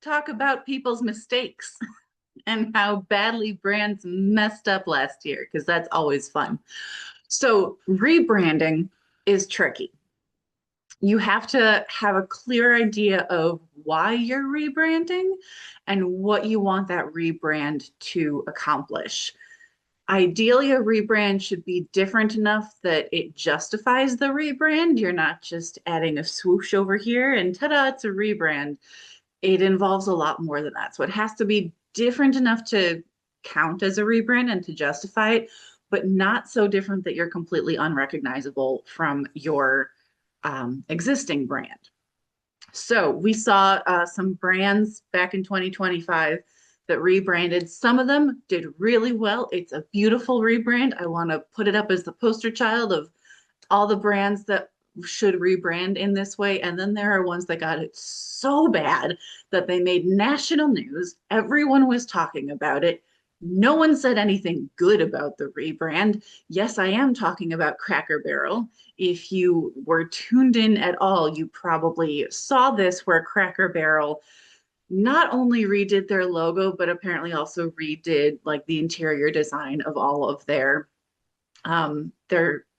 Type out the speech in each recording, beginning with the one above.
talk about people's mistakes and how badly brands messed up last year, because that's always fun. So, rebranding is tricky. You have to have a clear idea of why you're rebranding and what you want that rebrand to accomplish. Ideally, a rebrand should be different enough that it justifies the rebrand. You're not just adding a swoosh over here and ta-da, it's a rebrand. It involves a lot more than that. So it has to be different enough to count as a rebrand and to justify it, but not so different that you're completely unrecognizable from your existing brand. So we saw some brands back in 2025 that rebranded. Some of them did really well. It's a beautiful rebrand. I want to put it up as the poster child of all the brands that should rebrand in this way. And then there are ones that got it so bad that they made national news. Everyone was talking about it. No one said anything good about the rebrand. Yes, I am talking about Cracker Barrel. If you were tuned in at all, you probably saw this where Cracker Barrel not only redid their logo, but apparently also redid like the interior design of all of their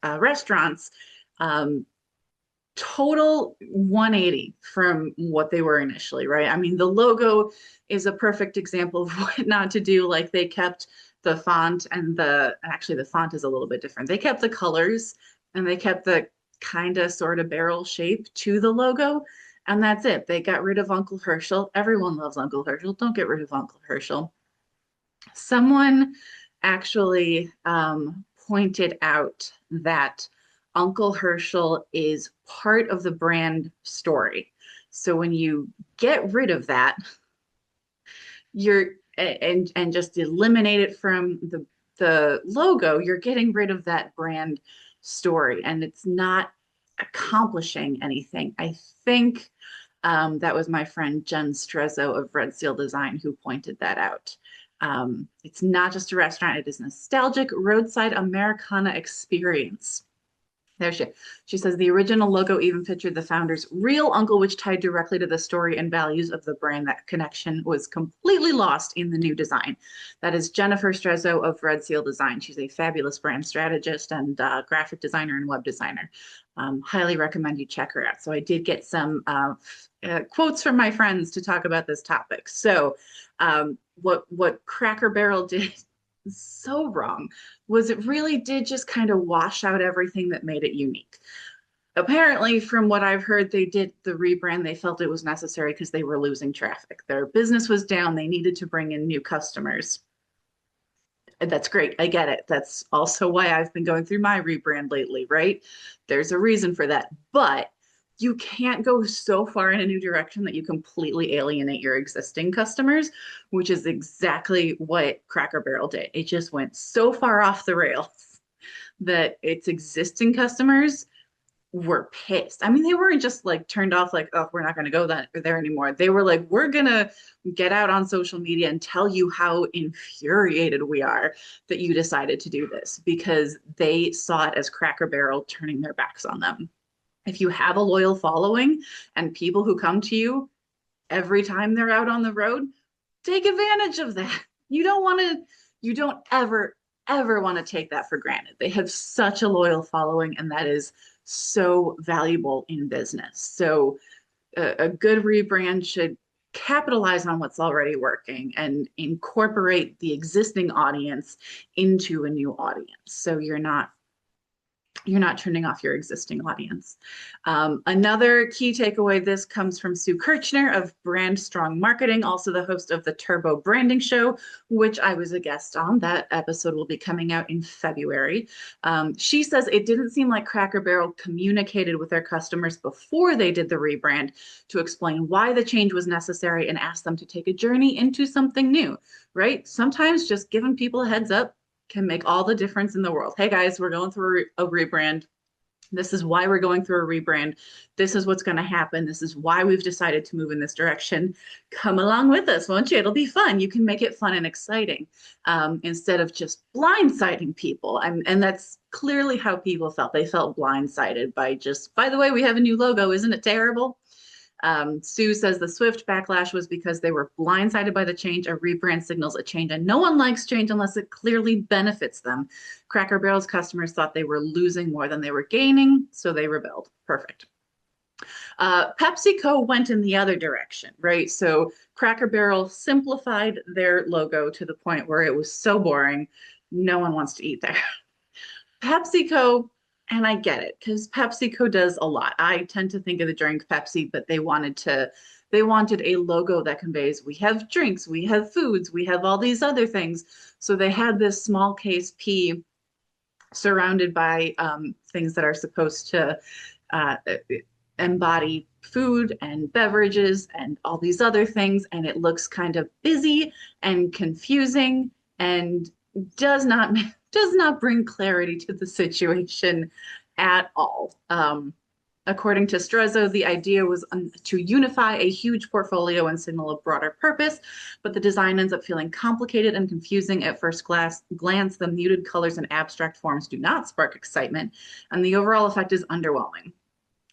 restaurants. Um, Total 180 from what they were initially, right? I mean, the logo is a perfect example of what not to do. Like they kept the font and actually the font is a little bit different. They kept the colors and they kept the kind of sort of barrel shape to the logo. And that's it. They got rid of Uncle Herschel. Everyone loves Uncle Herschel. Don't get rid of Uncle Herschel. Someone actually pointed out that Uncle Herschel is part of the brand story. So when you get rid of that, you're and just eliminate it from the logo, you're getting rid of that brand story, and it's not accomplishing anything. I think that was my friend Jen Strezzo of Red Seal Design who pointed that out. It's not just a restaurant, it is a nostalgic roadside Americana experience. There she says the original logo even featured the founder's real uncle, which tied directly to the story and values of the brand. That connection was completely lost in the new design. That is Jennifer Strezzo of Red Seal Design. She's a fabulous brand strategist and graphic designer and web designer. Highly recommend you check her out. So I did get some quotes from my friends to talk about this topic. So what Cracker Barrel did so wrong was it really did just kind of wash out everything that made it unique. Apparently, from what I've heard, they did the rebrand. They felt it was necessary because they were losing traffic. Their business was down. They needed to bring in new customers. That's great. I get it. That's also why I've been going through my rebrand lately, right? There's a reason for that. But you can't go so far in a new direction that you completely alienate your existing customers, which is exactly what Cracker Barrel did. It just went so far off the rails that its existing customers were pissed. I mean, they weren't just like turned off, like, oh, we're not going to go there anymore. They were like, we're going to get out on social media and tell you how infuriated we are that you decided to do this because they saw it as Cracker Barrel turning their backs on them. If you have a loyal following and people who come to you every time they're out on the road, take advantage of that. You don't ever want to take that for granted. They have such a loyal following, and that is so valuable in business. So a good rebrand should capitalize on what's already working and incorporate the existing audience into a new audience. So you're not turning off your existing audience. Another key takeaway, this comes from Sue Kirchner of Brand Strong Marketing, also the host of the Turbo Branding Show, which I was a guest on. That episode will be coming out in February. She says it didn't seem like Cracker Barrel communicated with their customers before they did the rebrand to explain why the change was necessary and ask them to take a journey into something new, right? Sometimes just giving people a heads up can make all the difference in the world. Hey guys, we're going through a rebrand. This is why we're going through a rebrand. This is what's going to happen. This is why we've decided to move in this direction. Come along with us, won't you? It'll be fun. You can make it fun and exciting instead of just blindsiding people. And that's clearly how people felt. They felt blindsided by just, by the way, we have a new logo. Isn't it terrible? Sue says the swift backlash was because they were blindsided by the change. A rebrand signals a change, and no one likes change unless it clearly benefits them. Cracker Barrel's customers thought they were losing more than they were gaining, so they rebelled. Perfect. PepsiCo went in the other direction, right? So Cracker Barrel simplified their logo to the point where it was so boring, no one wants to eat there. PepsiCo, and I get it because PepsiCo does a lot. I tend to think of the drink Pepsi, but they wanted a logo that conveys we have drinks, we have foods, we have all these other things. So they had this small case P surrounded by things that are supposed to uh, embody food and beverages and all these other things, and it looks kind of busy and confusing and does not does not bring clarity to the situation at all. According to Strezzo, the idea was to unify a huge portfolio and signal a broader purpose, but the design ends up feeling complicated and confusing at first glance. The muted colors and abstract forms do not spark excitement, and the overall effect is underwhelming.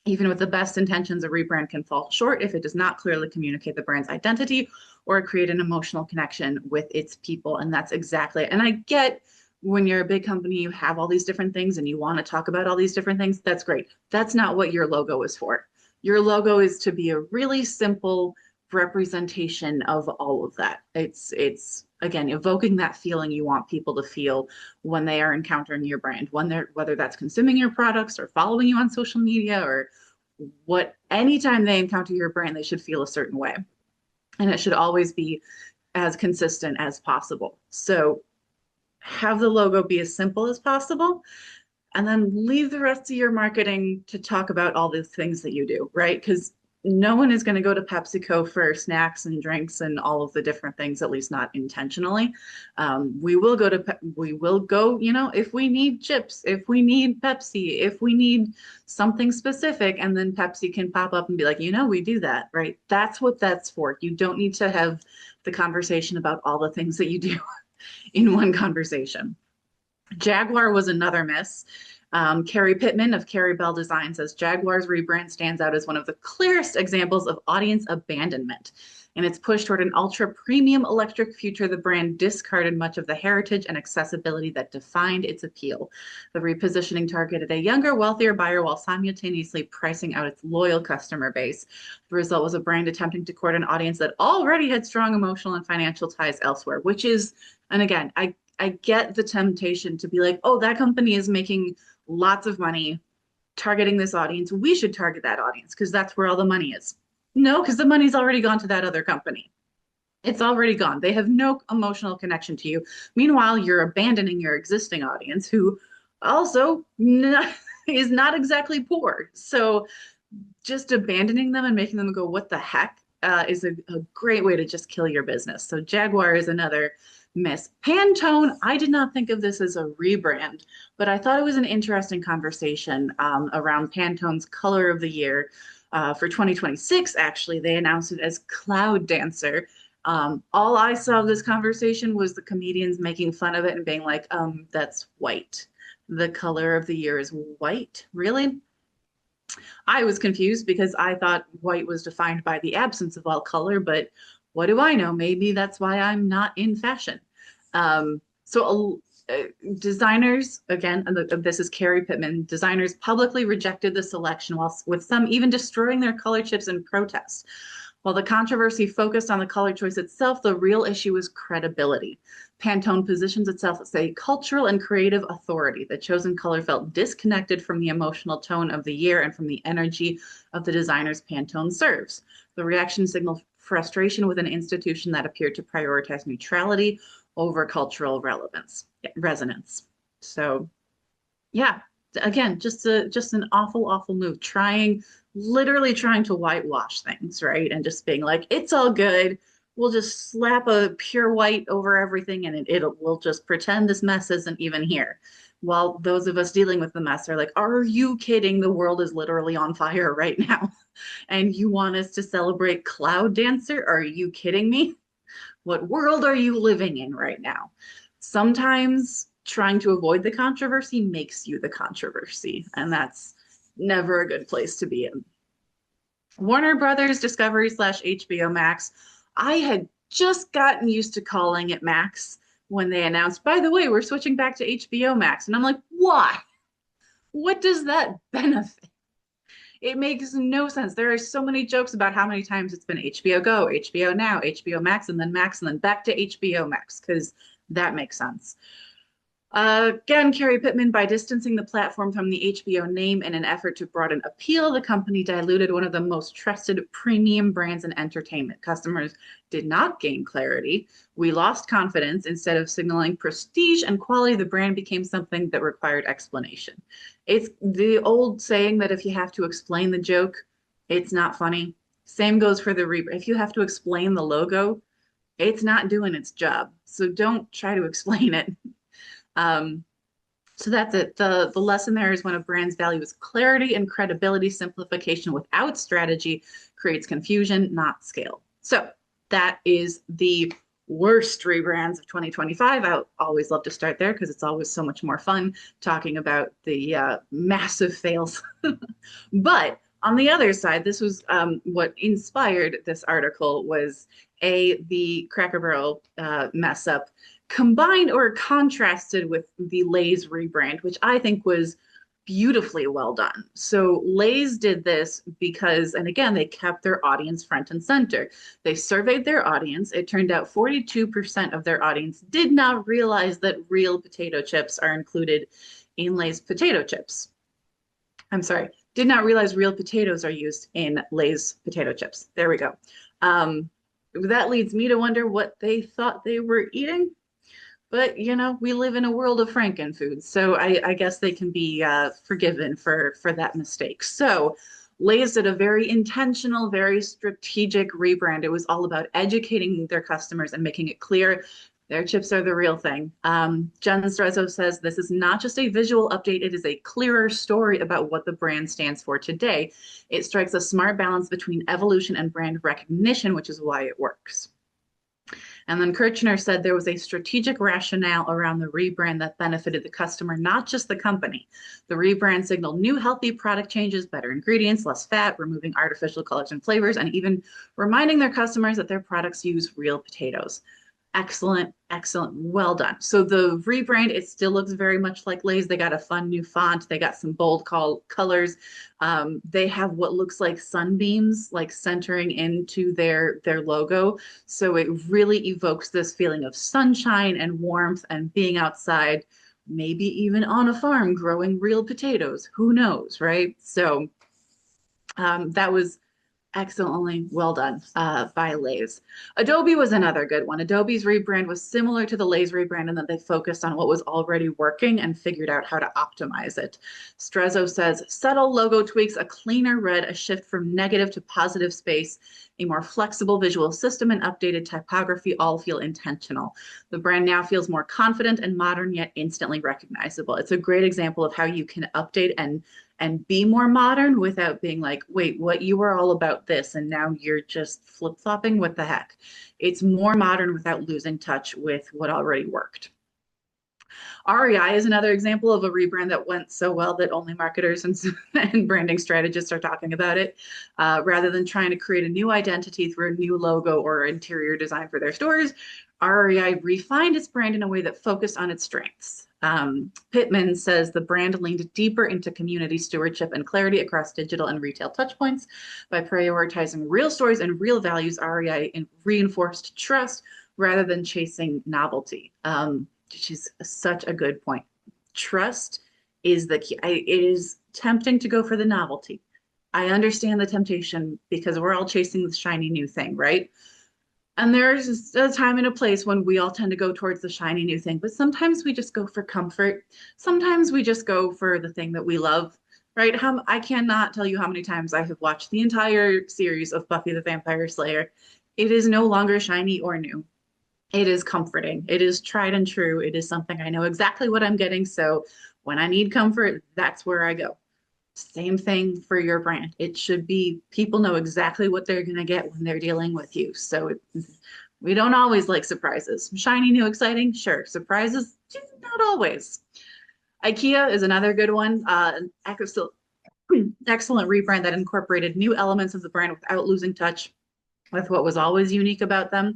Even with the best intentions, a rebrand can fall short if it does not clearly communicate the brand's identity or create an emotional connection with its people. And that's exactly, and I get when you're a big company, you have all these different things and you want to talk about all these different things. That's great. That's not what your logo is for. Your logo is to be a really simple representation of all of that. It's again evoking that feeling you want people to feel when they are encountering your brand, when they're whether that's consuming your products or following you on social media or what anytime they encounter your brand, they should feel a certain way. And it should always be as consistent as possible. So have the logo be as simple as possible and then leave the rest of your marketing to talk about all the things that you do, right? Because no one is going to go to PepsiCo for snacks and drinks and all of the different things, at least not intentionally. We will go, if we need chips, if we need Pepsi, if we need something specific, and then Pepsi can pop up and be like, we do that, right? That's what that's for. You don't need to have the conversation about all the things that you do in one conversation. Jaguar was another miss. Carrie Pittman of Carrie Bell Design says Jaguar's rebrand stands out as one of the clearest examples of audience abandonment. In its push toward an ultra premium electric future, the brand discarded much of the heritage and accessibility that defined its appeal. The repositioning targeted a younger, wealthier buyer while simultaneously pricing out its loyal customer base. The result was a brand attempting to court an audience that already had strong emotional and financial ties elsewhere, which is, and again, I get the temptation to be like, oh, that company is making lots of money targeting this audience. We should target that audience because that's where all the money is. No, because the money's already gone to that other company. It's already gone. They have no emotional connection to you. Meanwhile, you're abandoning your existing audience who also is not exactly poor. So just abandoning them and making them go, what the heck, is a great way to just kill your business. So Jaguar is another miss. Pantone, I did not think of this as a rebrand, but I thought it was an interesting conversation around Pantone's color of the year. For 2026, actually, they announced it as Cloud Dancer. All I saw of this conversation was the comedians making fun of it and being like, that's white. The color of the year is white. Really? I was confused because I thought white was defined by the absence of all color, but what do I know? Maybe that's why I'm not in fashion. Designers, again, this is Carrie Pittman, designers publicly rejected the selection while with some even destroying their color chips in protest. While the controversy focused on the color choice itself, the real issue is credibility. Pantone positions itself as a cultural and creative authority. The chosen color felt disconnected from the emotional tone of the year and from the energy of the designers Pantone serves. The reaction signaled frustration with an institution that appeared to prioritize neutrality over cultural resonance. So, yeah, again, just an awful move. Literally trying to whitewash things, right? And just being like, it's all good. We'll just slap a pure white over everything, and we'll just pretend this mess isn't even here. While those of us dealing with the mess are like, are you kidding? The world is literally on fire right now. And you want us to celebrate Cloud Dancer? Are you kidding me? What world are you living in right now? Sometimes trying to avoid the controversy makes you the controversy, and that's never a good place to be in. Warner Brothers Discovery slash HBO Max. I had just gotten used to calling it Max when they announced, by the way, we're switching back to HBO Max. And I'm like, why? What does that benefit? It makes no sense. There are so many jokes about how many times it's been HBO Go, HBO Now, HBO Max, and then back to HBO Max, because that makes sense. Again, Carrie Pittman, by distancing the platform from the HBO name in an effort to broaden appeal, the company diluted one of the most trusted premium brands in entertainment. Customers did not gain clarity. We lost confidence. Instead of signaling prestige and quality, the brand became something that required explanation. It's the old saying that if you have to explain the joke, it's not funny. Same goes for the rebrand. If you have to explain the logo, it's not doing its job. So don't try to explain it. Um, so that's it. The lesson there is when a brand's value is clarity and credibility, simplification without strategy creates confusion, not scale. So that is the worst rebrands of 2025. I always love to start there because it's always so much more fun talking about the massive fails. But on the other side, this was what inspired this article was the Cracker Barrel mess up combined or contrasted with the Lay's rebrand, which I think was beautifully well done. So Lay's did this because, and again, they kept their audience front and center. They surveyed their audience. It turned out 42% of their audience did not realize that real potato chips are included in Lay's potato chips. I'm sorry, did not realize real potatoes are used in Lay's potato chips. There we go. That leads me to wonder what they thought they were eating. But you know, we live in a world of Frankenfoods, so I guess they can be forgiven for that mistake. So Lay's did a very intentional, very strategic rebrand. It was all about educating their customers and making it clear their chips are the real thing. Jen Strezzo says this is not just a visual update, it is a clearer story about what the brand stands for today. It strikes a smart balance between evolution and brand recognition, which is why it works. And then Kirchner said there was a strategic rationale around the rebrand that benefited the customer, not just the company. The rebrand signaled new healthy product changes, better ingredients, less fat, removing artificial colors and flavors, and even reminding their customers that their products use real potatoes. Excellent, excellent, well done. So the rebrand, it still looks very much like Lay's. They got a fun new font. They got some bold colors. They have what looks like sunbeams, like centering into their logo. So it really evokes this feeling of sunshine and warmth and being outside, maybe even on a farm growing real potatoes. Who knows, right? So that was excellently well done by Lay's. Adobe was another good one. Adobe's rebrand was similar to the Lay's rebrand in that they focused on what was already working and figured out how to optimize it. Strezzo says, subtle logo tweaks, a cleaner red, a shift from negative to positive space, a more flexible visual system, and updated typography all feel intentional. The brand now feels more confident and modern, yet instantly recognizable. It's a great example of how you can update and be more modern without being like, wait, what, you were all about this and now you're just flip-flopping? What the heck? It's more modern without losing touch with what already worked. REI is another example of a rebrand that went so well that only marketers and branding strategists are talking about it. Rather than trying to create a new identity through a new logo or interior design for their stores, REI refined its brand in a way that focused on its strengths. Pittman says the brand leaned deeper into community stewardship and clarity across digital and retail touchpoints. By prioritizing real stories and real values, REI reinforced trust rather than chasing novelty, which is such a good point. Trust is the key. It is tempting to go for the novelty. I understand the temptation because we're all chasing the shiny new thing, right? And there's a time and a place when we all tend to go towards the shiny new thing, but sometimes we just go for comfort. Sometimes we just go for the thing that we love, right? I cannot tell you how many times I have watched the entire series of Buffy the Vampire Slayer. It is no longer shiny or new. It is comforting. It is tried and true. It is something I know exactly what I'm getting. So when I need comfort, that's where I go. Same thing for your brand. It should be people know exactly what they're going to get when they're dealing with you. So we don't always like surprises. Shiny, new, exciting, sure. Surprises, not always. IKEA is another good one. Excellent rebrand that incorporated new elements of the brand without losing touch with what was always unique about them.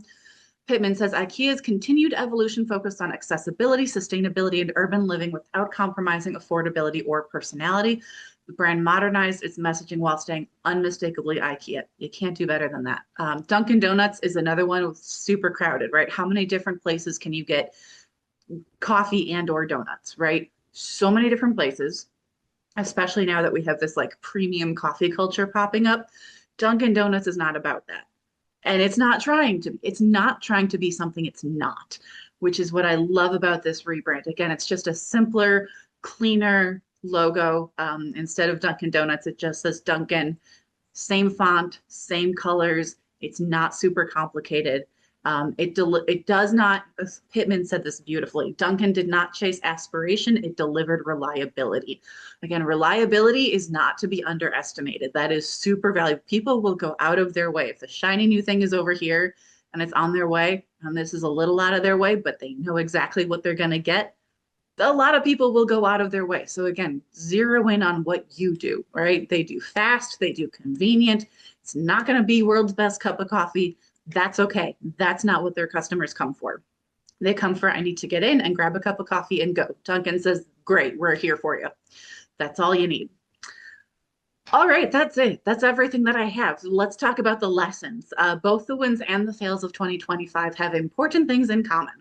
Pittman says IKEA's continued evolution focused on accessibility, sustainability, and urban living without compromising affordability or personality. The brand modernized its messaging while staying unmistakably IKEA. You can't do better than that. Dunkin Donuts is another one super crowded, right? How many different places can you get coffee and or donuts, right? So many different places, especially now that we have this like premium coffee culture popping up. Dunkin Donuts is not about that. And it's not trying to be something it's not, which is what I love about this rebrand. Again, it's just a simpler, cleaner logo. Instead of Dunkin' Donuts, it just says Dunkin', same font, same colors. It's not super complicated. It does not, Pittman said this beautifully. Dunkin' did not chase aspiration, it delivered reliability. Again, reliability is not to be underestimated. That is super valuable. People will go out of their way. If the shiny new thing is over here and it's on their way, and this is a little out of their way, but they know exactly what they're going to get, a lot of people will go out of their way. So again, zero in on what you do, right? They do fast, they do convenient. It's not going to be world's best cup of coffee. That's okay. That's not what their customers come for. They come for, I need to get in and grab a cup of coffee and go. Dunkin' says, great, we're here for you. That's all you need. All right, that's it. That's everything that I have. So let's talk about the lessons. Both the wins and the fails of 2025 have important things in common.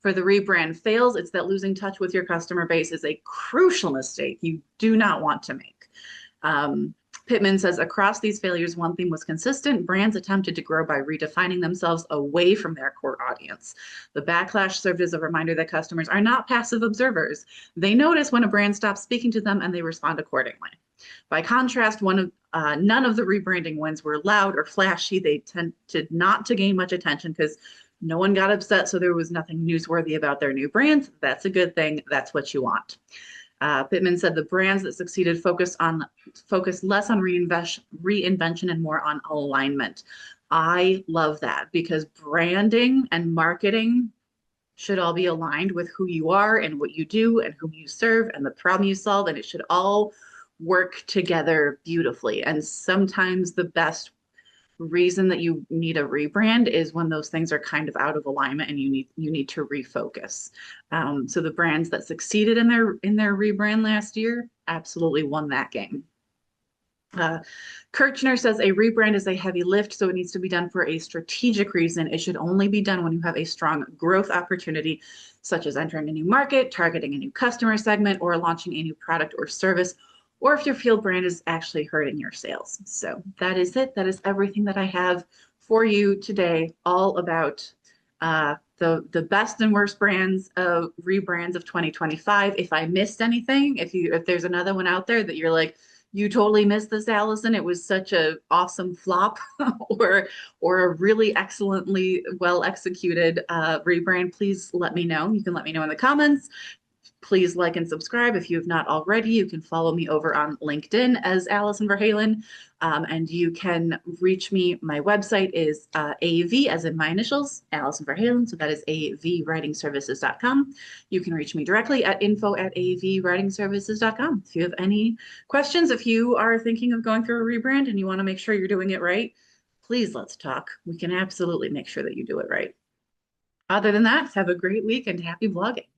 For the rebrand fails, it's that losing touch with your customer base is a crucial mistake you do not want to make. Pittman says across these failures, one theme was consistent. Brands attempted to grow by redefining themselves away from their core audience. The backlash served as a reminder that customers are not passive observers. They notice when a brand stops speaking to them and they respond accordingly. By contrast, none of the rebranding wins were loud or flashy. They tended not to gain much attention because no one got upset, so there was nothing newsworthy about their new brands. That's a good thing. That's what you want. Pittman said the brands that succeeded focused less on reinvention and more on alignment. I love that because branding and marketing should all be aligned with who you are and what you do and whom you serve and the problem you solve, and it should all work together beautifully. And sometimes the best reason that you need a rebrand is when those things are kind of out of alignment and you need to refocus. So the brands that succeeded in their rebrand last year absolutely won that game. Kirchner says a rebrand is a heavy lift, so it needs to be done for a strategic reason. It should only be done when you have a strong growth opportunity, such as entering a new market, targeting a new customer segment, or launching a new product or service, or if your field brand is actually hurting your sales. So that is it. That is everything that I have for you today, all about the best and worst brands of rebrands of 2025. If I missed anything, if there's another one out there that you're like, you totally missed this, Allison, it was such a awesome flop or a really excellently well executed rebrand, please let me know. You can let me know in the comments. Please like and subscribe if you have not already. You can follow me over on LinkedIn as Allison Verhalen, and you can reach me. My website is AV, as in my initials, Allison Verhalen. So that is avwritingservices.com. You can reach me directly at info@avwritingservices.com. If you have any questions, if you are thinking of going through a rebrand and you want to make sure you're doing it right, please let's talk. We can absolutely make sure that you do it right. Other than that, have a great week and happy blogging.